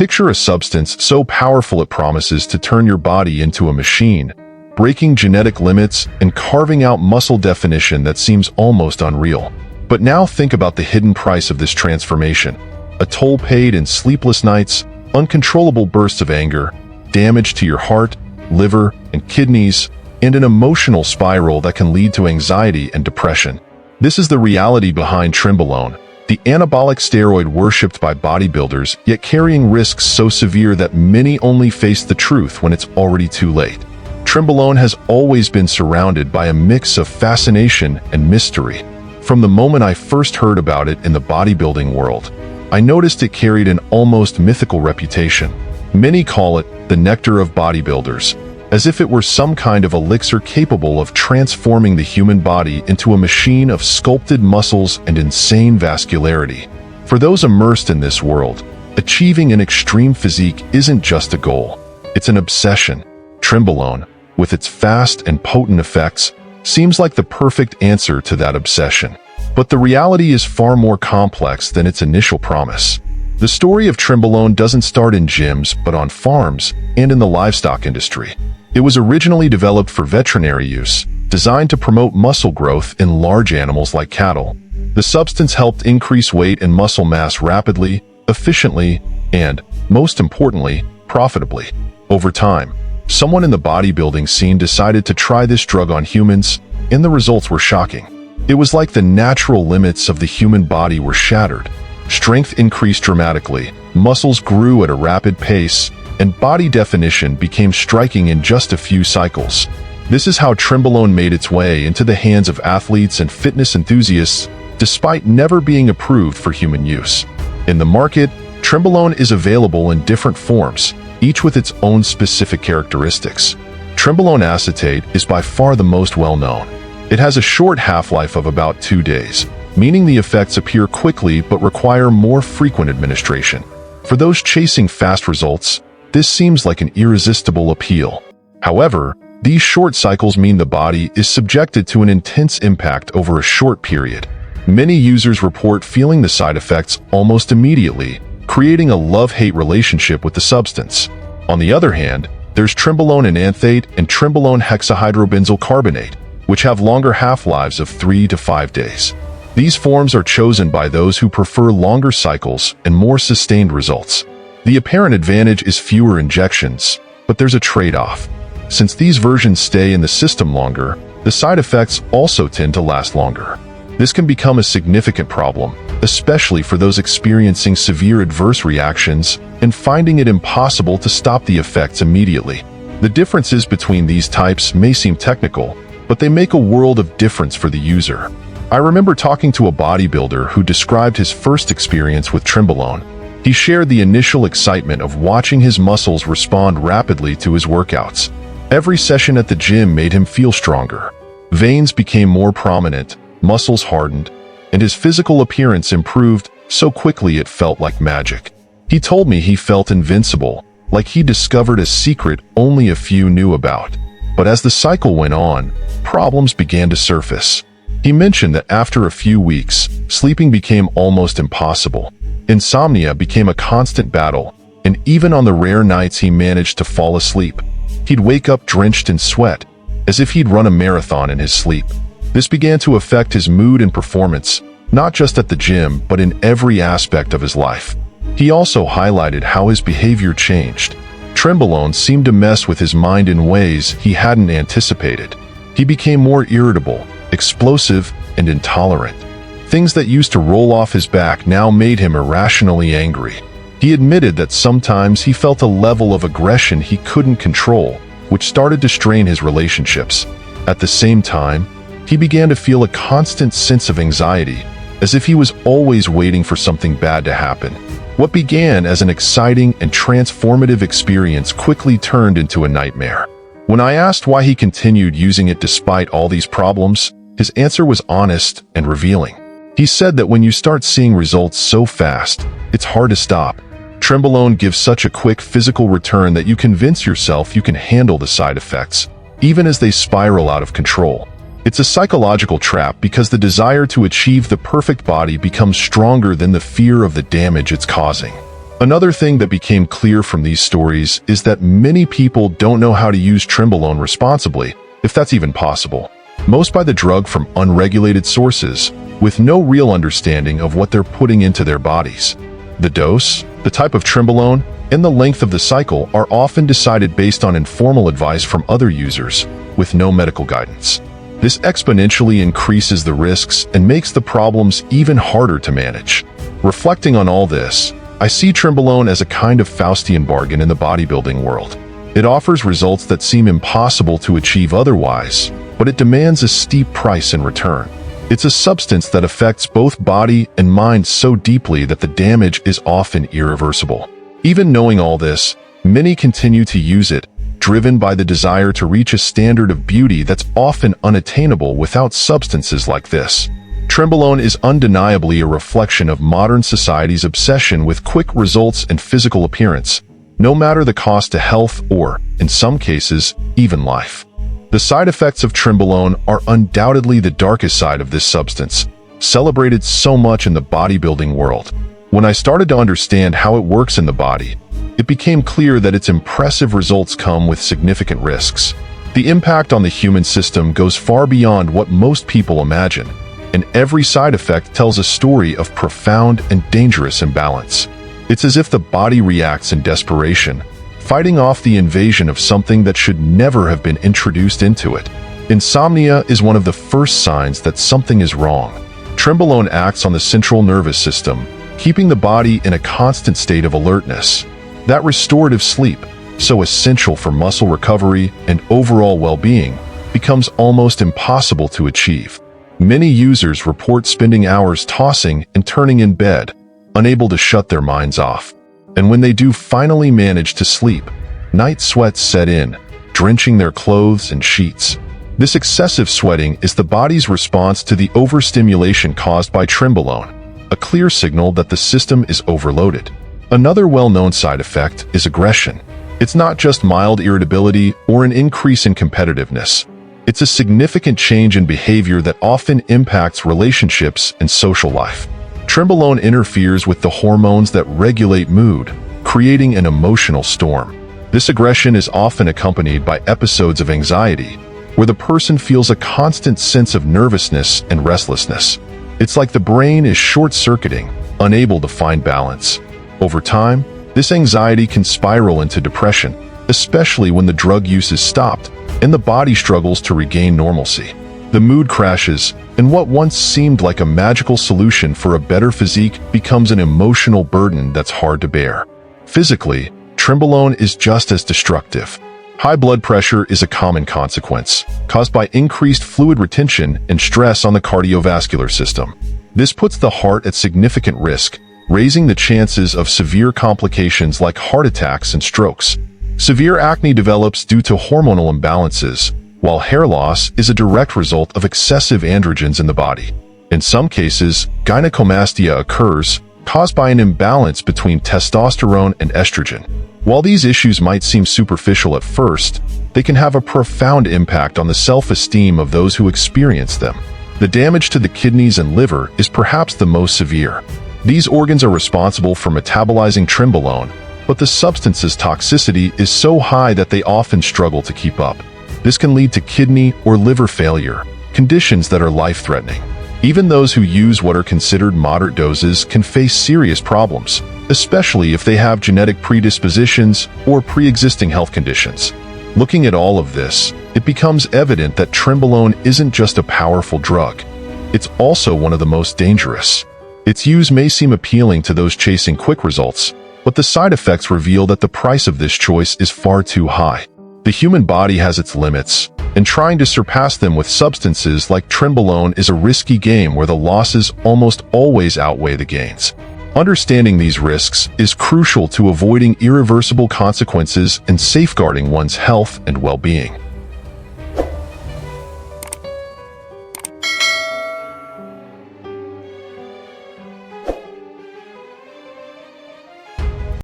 Picture a substance so powerful it promises to turn your body into a machine, breaking genetic limits and carving out muscle definition that seems almost unreal. But now think about the hidden price of this transformation. A toll paid in sleepless nights, uncontrollable bursts of anger, damage to your heart, liver, and kidneys, and an emotional spiral that can lead to anxiety and depression. This is the reality behind Trembolone, the anabolic steroid worshipped by bodybuilders, yet carrying risks so severe that many only face the truth when it's already too late. Trembolone has always been surrounded by a mix of fascination and mystery. From the moment I first heard about it in the bodybuilding world, I noticed it carried an almost mythical reputation. Many call it the nectar of bodybuilders, as if it were some kind of elixir capable of transforming the human body into a machine of sculpted muscles and insane vascularity. For those immersed in this world, achieving an extreme physique isn't just a goal, it's an obsession. Trembolone, with its fast and potent effects, seems like the perfect answer to that obsession. But the reality is far more complex than its initial promise. The story of Trembolone doesn't start in gyms, but on farms and in the livestock industry. It was originally developed for veterinary use, designed to promote muscle growth in large animals like cattle. The substance helped increase weight and muscle mass rapidly, efficiently, and, most importantly, profitably. Over time, someone in the bodybuilding scene decided to try this drug on humans, and the results were shocking. It was like the natural limits of the human body were shattered. Strength increased dramatically, muscles grew at a rapid pace, and body definition became striking in just a few cycles. This is how Trembolone made its way into the hands of athletes and fitness enthusiasts, despite never being approved for human use. In the market, Trembolone is available in different forms, each with its own specific characteristics. Trembolone acetate is by far the most well-known. It has a short half-life of about 2 days, meaning the effects appear quickly but require more frequent administration. For those chasing fast results, this seems like an irresistible appeal. However, these short cycles mean the body is subjected to an intense impact over a short period. Many users report feeling the side effects almost immediately, creating a love-hate relationship with the substance. On the other hand, there's Trembolone enanthate and Trembolone hexahydrobenzyl carbonate, which have longer half-lives of 3 to 5 days. These forms are chosen by those who prefer longer cycles and more sustained results. The apparent advantage is fewer injections, but there's a trade-off. Since these versions stay in the system longer, the side effects also tend to last longer. This can become a significant problem, especially for those experiencing severe adverse reactions and finding it impossible to stop the effects immediately. The differences between these types may seem technical, but they make a world of difference for the user. I remember talking to a bodybuilder who described his first experience with Trembolone. He shared the initial excitement of watching his muscles respond rapidly to his workouts. Every session at the gym made him feel stronger. Veins became more prominent, muscles hardened, and his physical appearance improved so quickly it felt like magic. He told me he felt invincible, like he discovered a secret only a few knew about. But as the cycle went on, problems began to surface. He mentioned that after a few weeks, sleeping became almost impossible. Insomnia became a constant battle, and even on the rare nights he managed to fall asleep, he'd wake up drenched in sweat, as if he'd run a marathon in his sleep. This began to affect his mood and performance, not just at the gym, but in every aspect of his life. He also highlighted how his behavior changed. Trembolone seemed to mess with his mind in ways he hadn't anticipated. He became more irritable, explosive, and intolerant. Things that used to roll off his back now made him irrationally angry. He admitted that sometimes he felt a level of aggression he couldn't control, which started to strain his relationships. At the same time, he began to feel a constant sense of anxiety, as if he was always waiting for something bad to happen. What began as an exciting and transformative experience quickly turned into a nightmare. When I asked why he continued using it despite all these problems, his answer was honest and revealing. He said that when you start seeing results so fast, it's hard to stop. Trembolone gives such a quick physical return that you convince yourself you can handle the side effects, even as they spiral out of control. It's a psychological trap because the desire to achieve the perfect body becomes stronger than the fear of the damage it's causing. Another thing that became clear from these stories is that many people don't know how to use Trembolone responsibly, if that's even possible. Most buy the drug from unregulated sources, with no real understanding of what they're putting into their bodies. The dose, the type of Trembolone, and the length of the cycle are often decided based on informal advice from other users, with no medical guidance. This exponentially increases the risks and makes the problems even harder to manage. Reflecting on all this, I see Trembolone as a kind of Faustian bargain in the bodybuilding world. It offers results that seem impossible to achieve otherwise, but it demands a steep price in return. It's a substance that affects both body and mind so deeply that the damage is often irreversible. Even knowing all this, many continue to use it, driven by the desire to reach a standard of beauty that's often unattainable without substances like this. Trembolone is undeniably a reflection of modern society's obsession with quick results and physical appearance, no matter the cost to health or, in some cases, even life. The side effects of Trembolone are undoubtedly the darkest side of this substance, celebrated so much in the bodybuilding world. When I started to understand how it works in the body, it became clear that its impressive results come with significant risks. The impact on the human system goes far beyond what most people imagine, and every side effect tells a story of profound and dangerous imbalance. It's as if the body reacts in desperation, fighting off the invasion of something that should never have been introduced into it. Insomnia is one of the first signs that something is wrong. Trembolone acts on the central nervous system, keeping the body in a constant state of alertness. That restorative sleep, so essential for muscle recovery and overall well-being, becomes almost impossible to achieve. Many users report spending hours tossing and turning in bed, unable to shut their minds off. And when they do finally manage to sleep, night sweats set in, drenching their clothes and sheets. This excessive sweating is the body's response to the overstimulation caused by Trembolone, a clear signal that the system is overloaded. Another well-known side effect is aggression. It's not just mild irritability or an increase in competitiveness. It's a significant change in behavior that often impacts relationships and social life. Trembolone interferes with the hormones that regulate mood, creating an emotional storm. This aggression is often accompanied by episodes of anxiety, where the person feels a constant sense of nervousness and restlessness. It's like the brain is short-circuiting, unable to find balance. Over time, this anxiety can spiral into depression, especially when the drug use is stopped and the body struggles to regain normalcy. The mood crashes, and what once seemed like a magical solution for a better physique becomes an emotional burden that's hard to bear. Physically, Trembolone is just as destructive. High blood pressure is a common consequence, caused by increased fluid retention and stress on the cardiovascular system. This puts the heart at significant risk, raising the chances of severe complications like heart attacks and strokes. Severe acne develops due to hormonal imbalances, while hair loss is a direct result of excessive androgens in the body. In some cases, gynecomastia occurs, caused by an imbalance between testosterone and estrogen. While these issues might seem superficial at first, they can have a profound impact on the self-esteem of those who experience them. The damage to the kidneys and liver is perhaps the most severe. These organs are responsible for metabolizing Trembolone, but the substance's toxicity is so high that they often struggle to keep up. This can lead to kidney or liver failure, conditions that are life-threatening. Even those who use what are considered moderate doses can face serious problems, especially if they have genetic predispositions or pre-existing health conditions. Looking at all of this, it becomes evident that Trembolone isn't just a powerful drug. It's also one of the most dangerous. Its use may seem appealing to those chasing quick results, but the side effects reveal that the price of this choice is far too high. The human body has its limits, and trying to surpass them with substances like Trembolone is a risky game where the losses almost always outweigh the gains. Understanding these risks is crucial to avoiding irreversible consequences and safeguarding one's health and well-being.